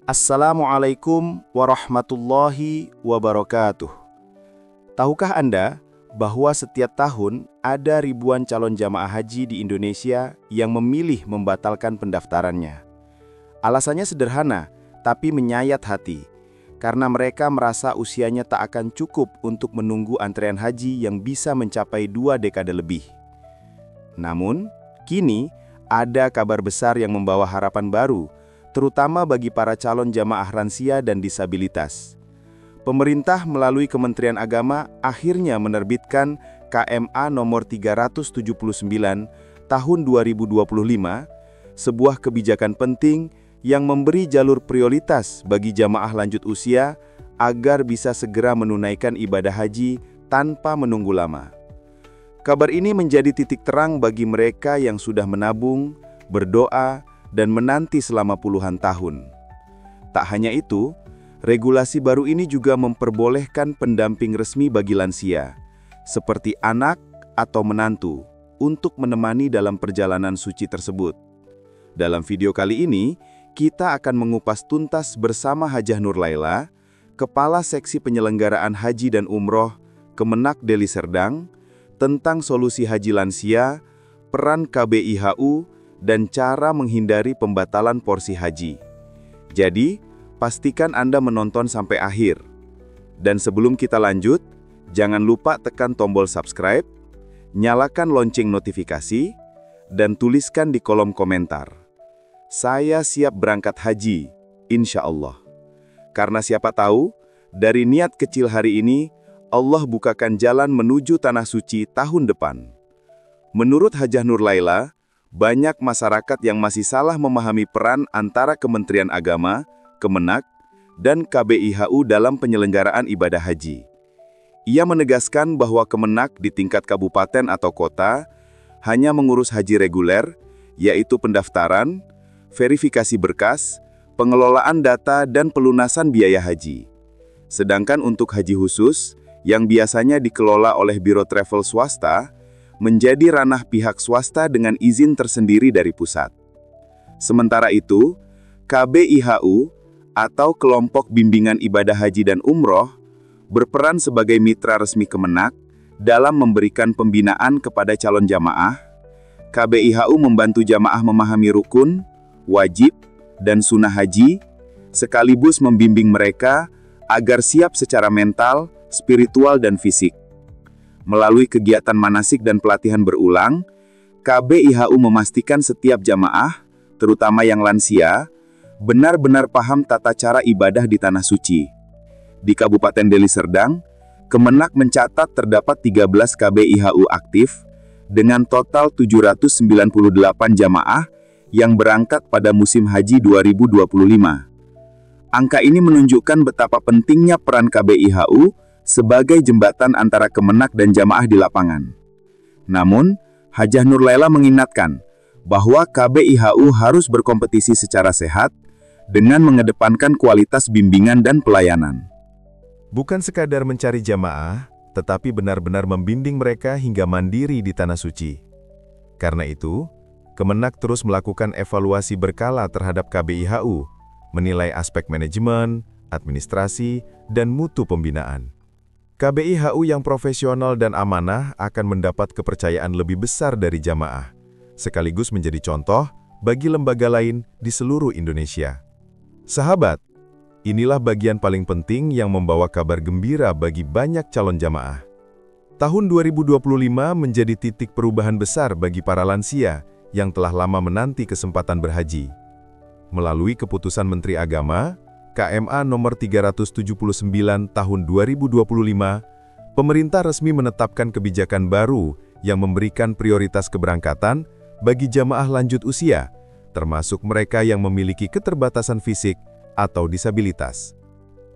Assalamualaikum warahmatullahi wabarakatuh. Tahukah Anda bahwa setiap tahun ada ribuan calon jamaah haji di Indonesia yang memilih membatalkan pendaftarannya? Alasannya sederhana, tapi menyayat hati, karena mereka merasa usianya tak akan cukup untuk menunggu antrean haji yang bisa mencapai 2 dekade lebih. Namun, kini ada kabar besar yang membawa harapan baru, terutama bagi para calon jamaah lansia dan disabilitas. Pemerintah melalui Kementerian Agama akhirnya menerbitkan KMA nomor 379 tahun 2025, sebuah kebijakan penting yang memberi jalur prioritas bagi jamaah lanjut usia agar bisa segera menunaikan ibadah haji tanpa menunggu lama. Kabar ini menjadi titik terang bagi mereka yang sudah menabung, berdoa, dan menanti selama puluhan tahun. Tak hanya itu, regulasi baru ini juga memperbolehkan pendamping resmi bagi lansia, seperti anak atau menantu, untuk menemani dalam perjalanan suci tersebut. Dalam video kali ini, kita akan mengupas tuntas bersama Hajah Nur Laila, Kepala Seksi Penyelenggaraan Haji dan Umroh Kemenak Deli Serdang, tentang solusi haji lansia, peran KBIHU, dan cara menghindari pembatalan porsi haji. Jadi, pastikan Anda menonton sampai akhir. Dan sebelum kita lanjut, jangan lupa tekan tombol subscribe, nyalakan lonceng notifikasi, dan tuliskan di kolom komentar, "Saya siap berangkat haji, insya Allah." Karena siapa tahu, dari niat kecil hari ini, Allah bukakan jalan menuju Tanah Suci tahun depan. Menurut Hajah Nur Laila, banyak masyarakat yang masih salah memahami peran antara Kementerian Agama, Kemenak, dan KBIHU dalam penyelenggaraan ibadah haji. Ia menegaskan bahwa Kemenak di tingkat kabupaten atau kota hanya mengurus haji reguler, yaitu pendaftaran, verifikasi berkas, pengelolaan data, dan pelunasan biaya haji. Sedangkan untuk haji khusus, yang biasanya dikelola oleh biro travel swasta, menjadi ranah pihak swasta dengan izin tersendiri dari pusat. Sementara itu, KBIHU atau Kelompok Bimbingan Ibadah Haji dan Umroh berperan sebagai mitra resmi Kemenak dalam memberikan pembinaan kepada calon jamaah. KBIHU membantu jamaah memahami rukun, wajib, dan sunnah haji, sekaligus membimbing mereka agar siap secara mental, spiritual, dan fisik. Melalui kegiatan manasik dan pelatihan berulang, KBIHU memastikan setiap jamaah, terutama yang lansia, benar-benar paham tata cara ibadah di Tanah Suci. Di Kabupaten Deli Serdang, Kemenak mencatat terdapat 13 KBIHU aktif, dengan total 798 jamaah yang berangkat pada musim haji 2025. Angka ini menunjukkan betapa pentingnya peran KBIHU sebagai jembatan antara Kemenak dan jamaah di lapangan. Namun, Hajah Nur Laila mengingatkan bahwa KBIHU harus berkompetisi secara sehat dengan mengedepankan kualitas bimbingan dan pelayanan. Bukan sekadar mencari jamaah, tetapi benar-benar membimbing mereka hingga mandiri di Tanah Suci. Karena itu, Kemenak terus melakukan evaluasi berkala terhadap KBIHU, menilai aspek manajemen, administrasi, dan mutu pembinaan. KBIHU yang profesional dan amanah akan mendapat kepercayaan lebih besar dari jamaah, sekaligus menjadi contoh bagi lembaga lain di seluruh Indonesia. Sahabat, inilah bagian paling penting yang membawa kabar gembira bagi banyak calon jamaah. Tahun 2025 menjadi titik perubahan besar bagi para lansia yang telah lama menanti kesempatan berhaji. Melalui keputusan Menteri Agama, KMA nomor 379 tahun 2025, pemerintah resmi menetapkan kebijakan baru yang memberikan prioritas keberangkatan bagi jamaah lanjut usia, termasuk mereka yang memiliki keterbatasan fisik atau disabilitas.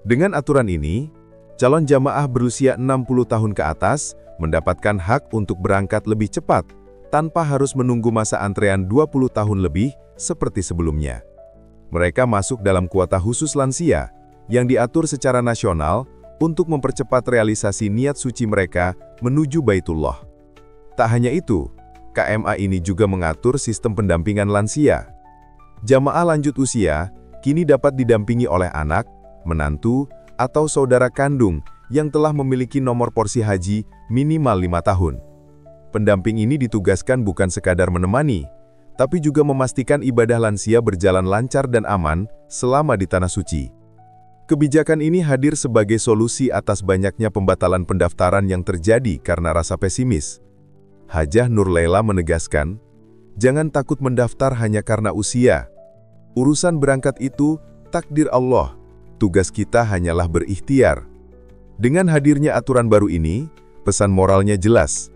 Dengan aturan ini, calon jamaah berusia 60 tahun ke atas mendapatkan hak untuk berangkat lebih cepat tanpa harus menunggu masa antrean 20 tahun lebih seperti sebelumnya. Mereka masuk dalam kuota khusus lansia yang diatur secara nasional untuk mempercepat realisasi niat suci mereka menuju Baitullah. Tak hanya itu, KMA ini juga mengatur sistem pendampingan lansia. Jamaah lanjut usia kini dapat didampingi oleh anak, menantu, atau saudara kandung yang telah memiliki nomor porsi haji minimal 5 tahun. Pendamping ini ditugaskan bukan sekadar menemani, tapi juga memastikan ibadah lansia berjalan lancar dan aman selama di Tanah Suci. Kebijakan ini hadir sebagai solusi atas banyaknya pembatalan pendaftaran yang terjadi karena rasa pesimis. Hajah Nur Laila menegaskan, jangan takut mendaftar hanya karena usia. Urusan berangkat itu takdir Allah. Tugas kita hanyalah berikhtiar. Dengan hadirnya aturan baru ini, pesan moralnya jelas.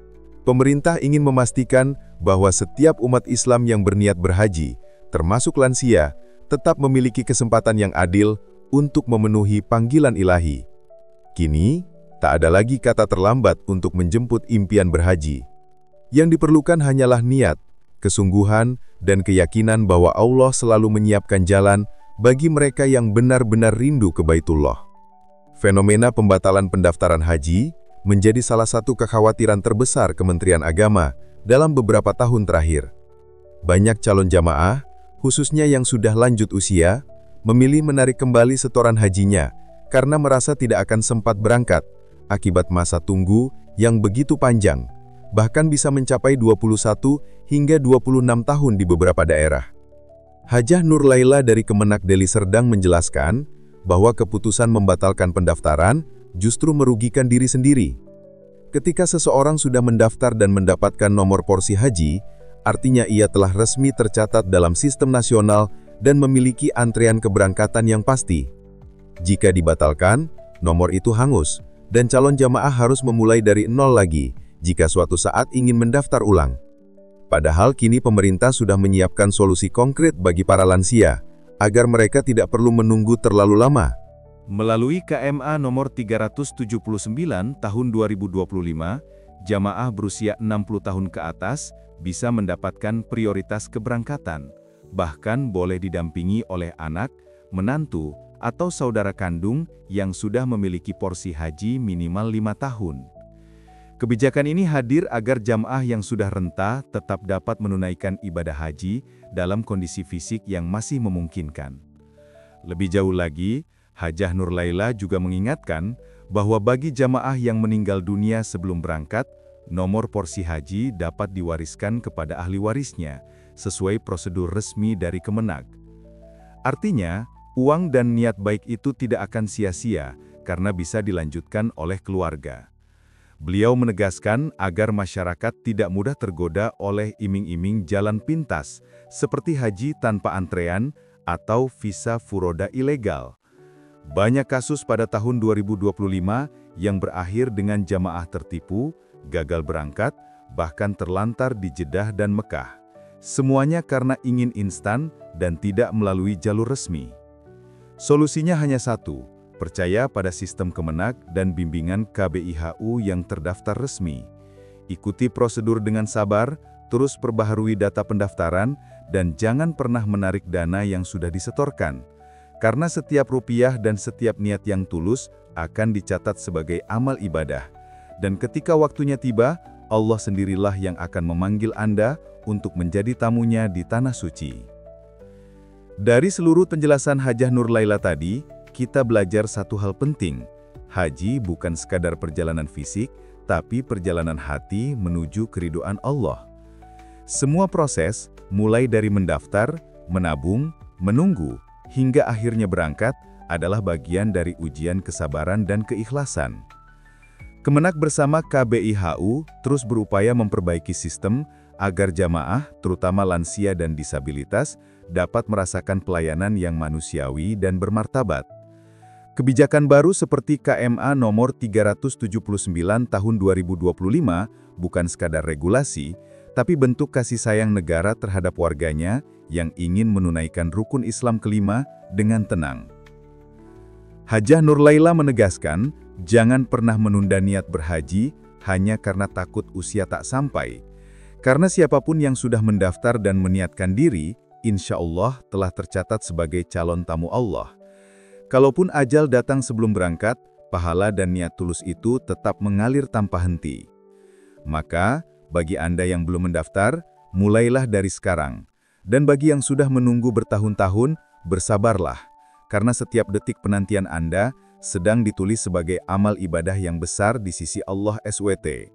Pemerintah ingin memastikan bahwa setiap umat Islam yang berniat berhaji, termasuk lansia, tetap memiliki kesempatan yang adil untuk memenuhi panggilan ilahi. Kini, tak ada lagi kata terlambat untuk menjemput impian berhaji. Yang diperlukan hanyalah niat, kesungguhan, dan keyakinan bahwa Allah selalu menyiapkan jalan bagi mereka yang benar-benar rindu ke Baitullah. Fenomena pembatalan pendaftaran haji menjadi salah satu kekhawatiran terbesar Kementerian Agama dalam beberapa tahun terakhir. Banyak calon jamaah, khususnya yang sudah lanjut usia, memilih menarik kembali setoran hajinya karena merasa tidak akan sempat berangkat akibat masa tunggu yang begitu panjang, bahkan bisa mencapai 21 hingga 26 tahun di beberapa daerah. Hajah Nur Laila dari Kemenak Deli Serdang menjelaskan bahwa keputusan membatalkan pendaftaran justru merugikan diri sendiri. Ketika seseorang sudah mendaftar dan mendapatkan nomor porsi haji, artinya ia telah resmi tercatat dalam sistem nasional dan memiliki antrean keberangkatan yang pasti. Jika dibatalkan, nomor itu hangus, dan calon jamaah harus memulai dari nol lagi jika suatu saat ingin mendaftar ulang. Padahal kini pemerintah sudah menyiapkan solusi konkret bagi para lansia, agar mereka tidak perlu menunggu terlalu lama. Melalui KMA nomor 379 tahun 2025, jamaah berusia 60 tahun ke atas bisa mendapatkan prioritas keberangkatan, bahkan boleh didampingi oleh anak, menantu, atau saudara kandung yang sudah memiliki porsi haji minimal 5 tahun. Kebijakan ini hadir agar jamaah yang sudah renta tetap dapat menunaikan ibadah haji dalam kondisi fisik yang masih memungkinkan. Lebih jauh lagi, Hajah Nur Laila juga mengingatkan bahwa bagi jamaah yang meninggal dunia sebelum berangkat, nomor porsi haji dapat diwariskan kepada ahli warisnya sesuai prosedur resmi dari Kemenak. Artinya, uang dan niat baik itu tidak akan sia-sia karena bisa dilanjutkan oleh keluarga. Beliau menegaskan agar masyarakat tidak mudah tergoda oleh iming-iming jalan pintas, seperti haji tanpa antrean atau visa furoda ilegal. Banyak kasus pada tahun 2025 yang berakhir dengan jamaah tertipu, gagal berangkat, bahkan terlantar di Jeddah dan Mekah. Semuanya karena ingin instan dan tidak melalui jalur resmi. Solusinya hanya satu, percaya pada sistem Kemenak dan bimbingan KBIHU yang terdaftar resmi. Ikuti prosedur dengan sabar, terus perbaharui data pendaftaran, dan jangan pernah menarik dana yang sudah disetorkan. Karena setiap rupiah dan setiap niat yang tulus akan dicatat sebagai amal ibadah. Dan ketika waktunya tiba, Allah sendirilah yang akan memanggil Anda untuk menjadi tamunya di Tanah Suci. Dari seluruh penjelasan Hajah Nur Laila tadi, kita belajar satu hal penting. Haji bukan sekadar perjalanan fisik, tapi perjalanan hati menuju keridhaan Allah. Semua proses, mulai dari mendaftar, menabung, menunggu, hingga akhirnya berangkat, adalah bagian dari ujian kesabaran dan keikhlasan. Kemenak bersama KBIHU terus berupaya memperbaiki sistem agar jamaah, terutama lansia dan disabilitas, dapat merasakan pelayanan yang manusiawi dan bermartabat. Kebijakan baru seperti KMA nomor 379 tahun 2025 bukan sekadar regulasi, tapi bentuk kasih sayang negara terhadap warganya yang ingin menunaikan rukun Islam kelima dengan tenang. Hajah Nur Laila menegaskan, jangan pernah menunda niat berhaji hanya karena takut usia tak sampai. Karena siapapun yang sudah mendaftar dan meniatkan diri, insya Allah telah tercatat sebagai calon tamu Allah. Kalaupun ajal datang sebelum berangkat, pahala dan niat tulus itu tetap mengalir tanpa henti. Maka, bagi Anda yang belum mendaftar, mulailah dari sekarang. Dan bagi yang sudah menunggu bertahun-tahun, bersabarlah, karena setiap detik penantian Anda sedang ditulis sebagai amal ibadah yang besar di sisi Allah SWT.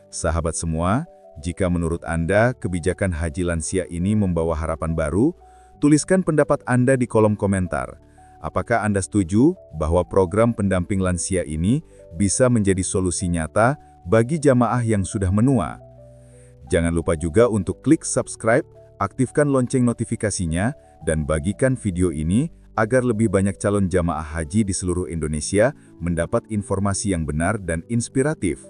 Sahabat semua, jika menurut Anda kebijakan haji lansia ini membawa harapan baru, tuliskan pendapat Anda di kolom komentar. Apakah Anda setuju bahwa program pendamping lansia ini bisa menjadi solusi nyata bagi jamaah yang sudah menua? Jangan lupa juga untuk klik subscribe, aktifkan lonceng notifikasinya, dan bagikan video ini agar lebih banyak calon jamaah haji di seluruh Indonesia mendapat informasi yang benar dan inspiratif.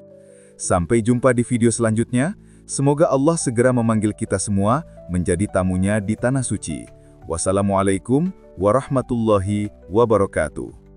Sampai jumpa di video selanjutnya. Semoga Allah segera memanggil kita semua menjadi tamunya di Tanah Suci. Wassalamualaikum warahmatullahi wabarakatuh.